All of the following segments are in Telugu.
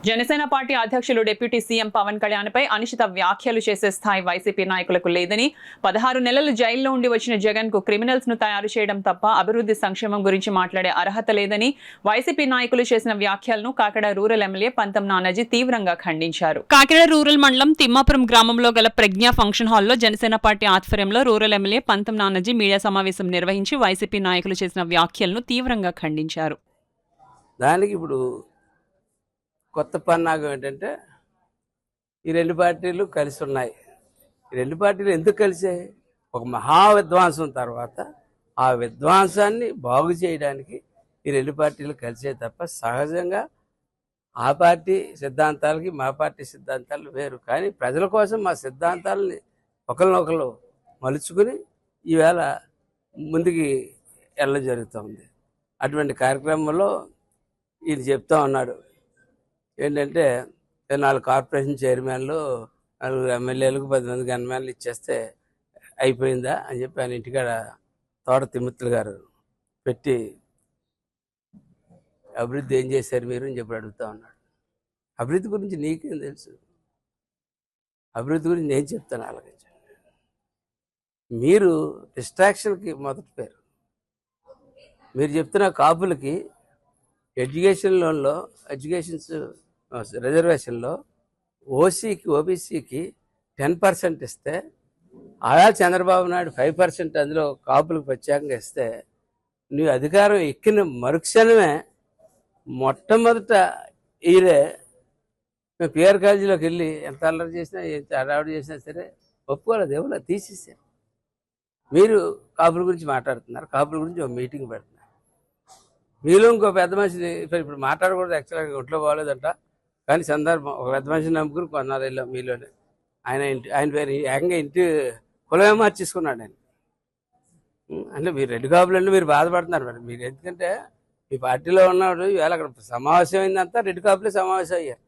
జనసేన పార్టీ అధ్యక్షులు డిప్యూటీ సీఎం పవన్ కళ్యాణ్ పై అనిశ్చిత వ్యాఖ్యలు చేసే స్థాయి వైసీపీ నాయకులకు లేదని 16 నెలలు జైల్లో ఉండి వచ్చిన జగన్ కు క్రిమినల్స్ ను తయారు చేయడం తప్ప అభివృద్ధి సంక్షేమం గురించి మాట్లాడే అర్హత లేదని వైసీపీ నాయకులు చేసిన వ్యాఖ్యలను కాకినాడ రూరల్ ఎమ్మెల్యే పంతం నానాజీ తీవ్రంగా ఖండించారు. కాకినాడ రూరల్ మండలం తిమ్మాపురం గ్రామంలో గల ప్రజ్ఞా ఫంక్షన్ హాల్లో జనసేన పార్టీ ఆధ్వర్యంలో రూరల్ ఎమ్మెల్యే పంతం నానాజీ మీడియా సమావేశం నిర్వహించి వైసీపీ నాయకులు చేసిన వ్యాఖ్యలను తీవ్రంగా ఖండించారు. దానికి ఇప్పుడు కొత్త పన్నాగం ఏంటంటే ఈ రెండు పార్టీలు కలిసి ఉన్నాయి. ఈ రెండు పార్టీలు ఎందుకు కలిసాయి? ఒక మహా విధ్వంసం తర్వాత ఆ విధ్వంసాన్ని బాగు చేయడానికి ఈ రెండు పార్టీలు కలిసే తప్ప సహజంగా ఆ పార్టీ సిద్ధాంతాలకి మా పార్టీ సిద్ధాంతాలు వేరు. కానీ ప్రజల కోసం మా సిద్ధాంతాలని ఒకరినొకరు మలుచుకుని ఈవేళ ముందుకి వెళ్ళడం జరుగుతుంది. అటువంటి కార్యక్రమంలో ఈయన చెప్తా ఉన్నాడు ఏంటంటే 4 కార్పొరేషన్ చైర్మన్లు 4 ఎమ్మెల్యేలకు 10 మంది గన్మెన్లు ఇచ్చేస్తే అయిపోయిందా అని చెప్పి ఆయన ఇంటికాడ తోట తిమ్మతులు గారు పెట్టి అభివృద్ధి ఏం చేశారు మీరు అని చెప్పి అడుగుతా ఉన్నాడు. అభివృద్ధి గురించి నీకేం తెలుసు? అభివృద్ధి గురించి నేను చెప్తాను. ఆలోచించండి. మీరు డిస్ట్రాక్షన్కి మొదటి పేరు. మీరు చెప్తున్న కాపులకి ఎడ్యుకేషన్ లోన్లో రిజర్వేషన్లో ఓసీకి ఓబీసీకి 10% ఇస్తే ఆయా చంద్రబాబు నాయుడు 5% అందులో కాపులకు ప్రత్యేకంగా ఇస్తే నువ్వు అధికారం ఎక్కిన మరుక్షణమే మొట్టమొదట ఈరే మేము పిఆర్ కాలేజీలోకి వెళ్ళి ఎంత అల్లరి చేసినా ఎంత అడావిడి చేసినా సరే ఒప్పుకోలేదు, ఎవరో తీసేసారు. మీరు కాపుల గురించి మాట్లాడుతున్నారు, కాపుల గురించి ఒక మీటింగ్ పెడుతున్నారు. మీలో ఇంకో పెద్ద మనిషిని ఇప్పుడు మాట్లాడకూడదు, యాక్చువల్గా ఒంట్లో బాగోలేదంట, కానీ సందర్భం ఒక పెద్ద మనిషిని నమ్ముకుని కొన్నారు వెళ్ళాం మీలోనే. ఆయన పేరు ఏకంగా ఇంటి కులమే మార్చేసుకున్నాడు ఆయన. అంటే మీరు రెడ్డి కాపులు అంటే మీరు బాధపడుతున్నారు మరి. మీరు ఎందుకంటే మీ పార్టీలో ఉన్నాడు ఈవేళ అక్కడ సమావేశం అయిందంతా రెడ్డి కాపులే సమావేశం అయ్యారు.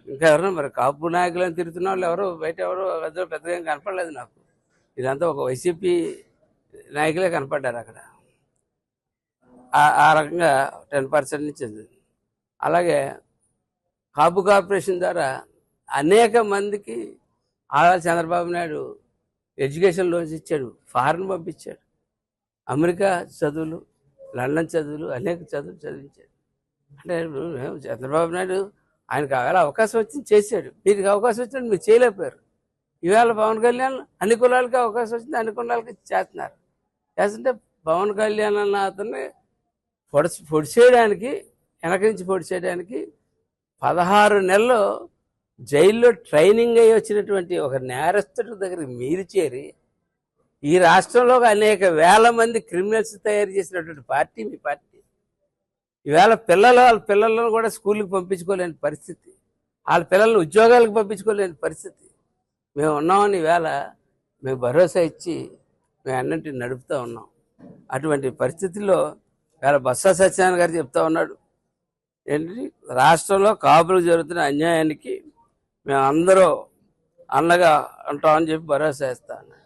ఇంకా ఎవరన్నా మరి కాపు నాయకులను తిరుగుతున్న వాళ్ళు ఎవరు బయట ఎవరు పెద్దగా ఏం కనపడలేదు నాకు. ఇదంతా ఒక వైసీపీ నాయకులే కనపడ్డారు అక్కడ. ఆ రకంగా 10% నుంచి. అలాగే కాపు కార్పొరేషన్ ద్వారా అనేక మందికి ఆళ్ళ చంద్రబాబు నాయుడు ఎడ్యుకేషన్ లోన్స్ ఇచ్చాడు, ఫారెన్ పంపించాడు, అమెరికా చదువులు, లండన్ చదువులు, అనేక చదువులు చదివించాడు. అంటే చంద్రబాబు నాయుడు ఆయనకు అవకాశం వచ్చింది చేశాడు. మీకు అవకాశం వచ్చినట్టు మీరు చేయలేకపోయారు. ఈవేళ పవన్ కళ్యాణ్ అన్ని కులాలకి అవకాశం వచ్చింది, అన్ని కులాలకి చేస్తున్నారు. చేస్తుంటే పవన్ కళ్యాణ్ అన్న అతన్ని పొడి చేయడానికి, వెనక నుంచి పొడి చేయడానికి 16 నెలలు జైల్లో ట్రైనింగ్ అయ్యి వచ్చినటువంటి ఒక నేరస్తుడి దగ్గరికి మీరు చేరి ఈ రాష్ట్రంలో అనేక వేల మంది క్రిమినల్స్ తయారు చేసినటువంటి పార్టీ మీ పార్టీ. ఈవేళ వాళ్ళ పిల్లలను కూడా స్కూల్కి పంపించుకోలేని పరిస్థితి, వాళ్ళ పిల్లలను ఉద్యోగాలకు పంపించుకోలేని పరిస్థితి. మేము ఉన్నామని ఈవేళ మేము భరోసా ఇచ్చి మేము అన్నింటిని నడుపుతూ ఉన్నాం. అటువంటి పరిస్థితుల్లో ఇవాళ బొత్స సత్యనారాయణ గారు చెప్తా ఉన్నాడు ఏంటి, రాష్ట్రంలో కాపులకు జరుగుతున్న అన్యాయానికి మేము అందరూ అండగా ఉంటామని చెప్పి భరోసా ఇస్తా ఉన్నాం.